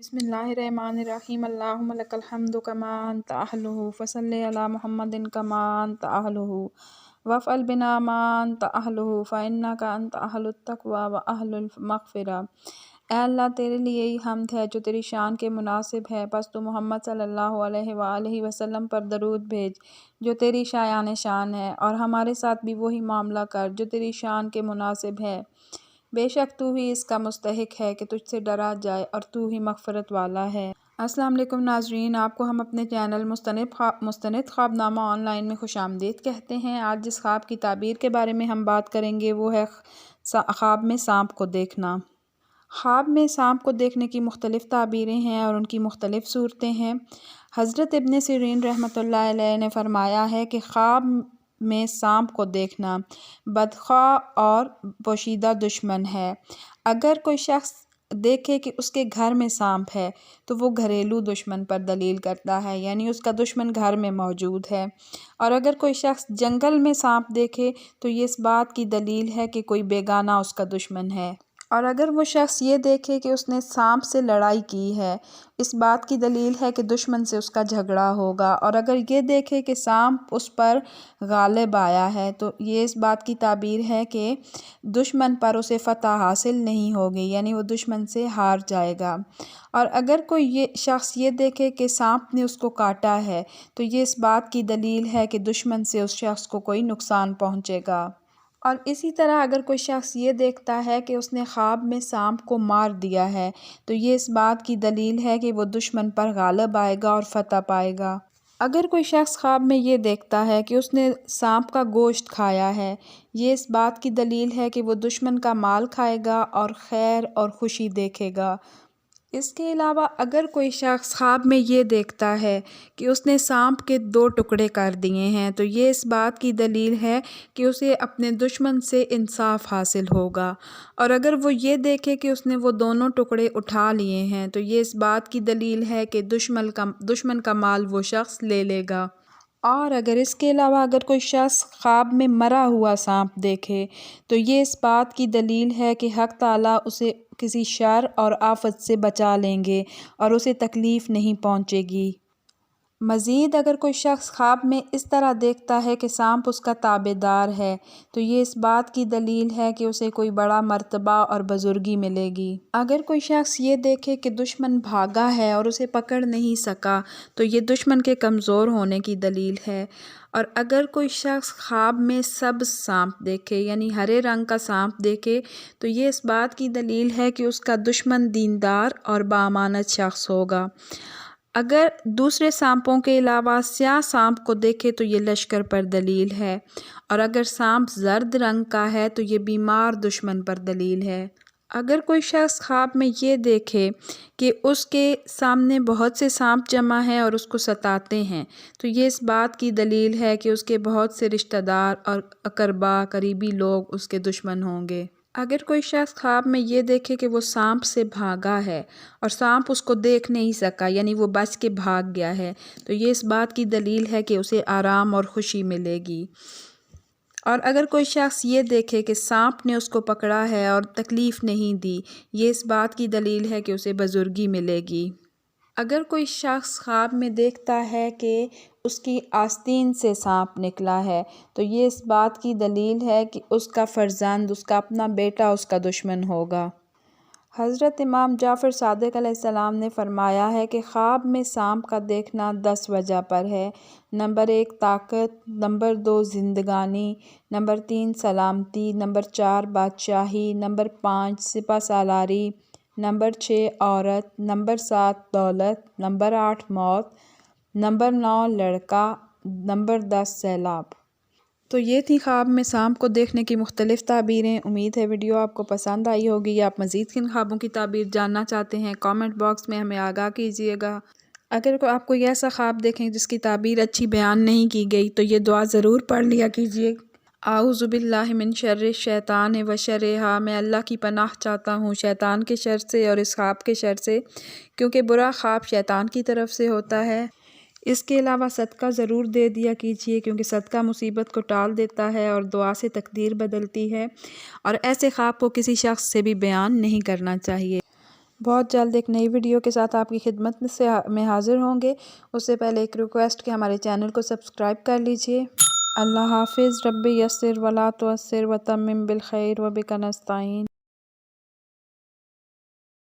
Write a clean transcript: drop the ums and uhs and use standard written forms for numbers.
بسم اللہ الرحمن الرحیم اللہم لک الحمد کما انت اہلہ فصلی علی محمد کما انت اہلہ وافعل بنا ما انت اہلہ فانک انت اہل التقوی و اہل المغفرہ۔ اے اللہ تیرے لیے ہی حمد ہے جو تیری شان کے مناسب ہے، پس تو محمد صلی اللہ علیہ وآلہ وسلم پر درود بھیج جو تیری شایان شان ہے، اور ہمارے ساتھ بھی وہی معاملہ کر جو تیری شان کے مناسب ہے۔ بے شک تو ہی اس کا مستحق ہے کہ تجھ سے ڈرا جائے اور تو ہی مغفرت والا ہے۔ السلام علیکم ناظرین، آپ کو ہم اپنے چینل مستند خواب نامہ آن لائن میں خوش آمدید کہتے ہیں۔ آج جس خواب کی تعبیر کے بارے میں ہم بات کریں گے وہ ہے خواب میں سانپ کو دیکھنا۔ خواب میں سانپ کو دیکھنے کی مختلف تعبیریں ہیں اور ان کی مختلف صورتیں ہیں۔ حضرت ابن سیرین رحمۃ اللہ علیہ نے فرمایا ہے کہ خواب میں سانپ کو دیکھنا بدخواہ اور پوشیدہ دشمن ہے۔ اگر کوئی شخص دیکھے کہ اس کے گھر میں سانپ ہے تو وہ گھریلو دشمن پر دلیل کرتا ہے، یعنی اس کا دشمن گھر میں موجود ہے۔ اور اگر کوئی شخص جنگل میں سانپ دیکھے تو یہ اس بات کی دلیل ہے کہ کوئی بیگانہ اس کا دشمن ہے۔ اور اگر وہ شخص یہ دیکھے کہ اس نے سانپ سے لڑائی کی ہے، اس بات کی دلیل ہے کہ دشمن سے اس کا جھگڑا ہوگا۔ اور اگر یہ دیکھے کہ سانپ اس پر غالب آیا ہے تو یہ اس بات کی تعبیر ہے کہ دشمن پر اسے فتح حاصل نہیں ہوگی، یعنی وہ دشمن سے ہار جائے گا۔ اور اگر کوئی شخص یہ دیکھے کہ سانپ نے اس کو کاٹا ہے تو یہ اس بات کی دلیل ہے کہ دشمن سے اس شخص کو کوئی نقصان پہنچے گا۔ اور اسی طرح اگر کوئی شخص یہ دیکھتا ہے کہ اس نے خواب میں سانپ کو مار دیا ہے تو یہ اس بات کی دلیل ہے کہ وہ دشمن پر غالب آئے گا اور فتح پائے گا۔ اگر کوئی شخص خواب میں یہ دیکھتا ہے کہ اس نے سانپ کا گوشت کھایا ہے، یہ اس بات کی دلیل ہے کہ وہ دشمن کا مال کھائے گا اور خیر اور خوشی دیکھے گا۔ اس کے علاوہ اگر کوئی شخص خواب میں یہ دیکھتا ہے کہ اس نے سانپ کے 2 ٹکڑے کر دیے ہیں تو یہ اس بات کی دلیل ہے کہ اسے اپنے دشمن سے انصاف حاصل ہوگا۔ اور اگر وہ یہ دیکھے کہ اس نے وہ دونوں ٹکڑے اٹھا لیے ہیں تو یہ اس بات کی دلیل ہے کہ دشمن کا مال وہ شخص لے لے گا۔ اور اگر اس کے علاوہ اگر کوئی شخص خواب میں مرا ہوا سانپ دیکھے تو یہ اس بات کی دلیل ہے کہ حق تعالیٰ اسے کسی شر اور آفت سے بچا لیں گے اور اسے تکلیف نہیں پہنچے گی۔ مزید اگر کوئی شخص خواب میں اس طرح دیکھتا ہے کہ سانپ اس کا تابع دار ہے تو یہ اس بات کی دلیل ہے کہ اسے کوئی بڑا مرتبہ اور بزرگی ملے گی۔ اگر کوئی شخص یہ دیکھے کہ دشمن بھاگا ہے اور اسے پکڑ نہیں سکا تو یہ دشمن کے کمزور ہونے کی دلیل ہے۔ اور اگر کوئی شخص خواب میں سبز سانپ دیکھے یعنی ہرے رنگ کا سانپ دیکھے تو یہ اس بات کی دلیل ہے کہ اس کا دشمن دیندار اور بامانت شخص ہوگا۔ اگر دوسرے سانپوں کے علاوہ سیاہ سانپ کو دیکھے تو یہ لشکر پر دلیل ہے، اور اگر سانپ زرد رنگ کا ہے تو یہ بیمار دشمن پر دلیل ہے۔ اگر کوئی شخص خواب میں یہ دیکھے کہ اس کے سامنے بہت سے سانپ جمع ہیں اور اس کو ستاتے ہیں تو یہ اس بات کی دلیل ہے کہ اس کے بہت سے رشتہ دار اور اقربا قریبی لوگ اس کے دشمن ہوں گے۔ اگر کوئی شخص خواب میں یہ دیکھے کہ وہ سانپ سے بھاگا ہے اور سانپ اس کو دیکھ نہیں سکا یعنی وہ بچ کے بھاگ گیا ہے تو یہ اس بات کی دلیل ہے کہ اسے آرام اور خوشی ملے گی۔ اور اگر کوئی شخص یہ دیکھے کہ سانپ نے اس کو پکڑا ہے اور تکلیف نہیں دی، یہ اس بات کی دلیل ہے کہ اسے بزرگی ملے گی۔ اگر کوئی شخص خواب میں دیکھتا ہے کہ اس کی آستین سے سانپ نکلا ہے تو یہ اس بات کی دلیل ہے کہ اس کا فرزند، اس کا اپنا بیٹا اس کا دشمن ہوگا۔ حضرت امام جعفر صادق علیہ السلام نے فرمایا ہے کہ خواب میں سانپ کا دیکھنا 10 وجہ پر ہے۔ نمبر 1 طاقت، نمبر 2 زندگانی، نمبر 3 سلامتی، نمبر 4 بادشاہی، نمبر 5 سپہ سالاری، نمبر 6 عورت، نمبر 7 دولت، نمبر 8 موت، نمبر 9 لڑکا، نمبر 10 سیلاب۔ تو یہ تھی خواب میں سانپ کو دیکھنے کی مختلف تعبیریں۔ امید ہے ویڈیو آپ کو پسند آئی ہوگی، یا آپ مزید کن خوابوں کی تعبیر جاننا چاہتے ہیں کامنٹ باکس میں ہمیں آگاہ کیجیے گا۔ اگر آپ کوئی ایسا خواب دیکھیں جس کی تعبیر اچھی بیان نہیں کی گئی تو یہ دعا ضرور پڑھ لیا کیجیے۔ اعوذ باللہ من شر الشیطان و شرہا، میں اللہ کی پناہ چاہتا ہوں شیطان کے شر سے اور اس خواب کے شر سے، کیونکہ برا خواب شیطان کی طرف سے ہوتا ہے۔ اس کے علاوہ صدقہ ضرور دے دیا کیجیے، کیونکہ صدقہ مصیبت کو ٹال دیتا ہے اور دعا سے تقدیر بدلتی ہے، اور ایسے خواب کو کسی شخص سے بھی بیان نہیں کرنا چاہیے۔ بہت جلد ایک نئی ویڈیو کے ساتھ آپ کی خدمت میں حاضر ہوں گے۔ اس سے پہلے ایک ریکویسٹ کہ ہمارے چینل کو سبسکرائب کر لیجئے۔ اللہ حافظ۔ رب یسر ولا تعسر وتمم بالخیر وبک نستعین۔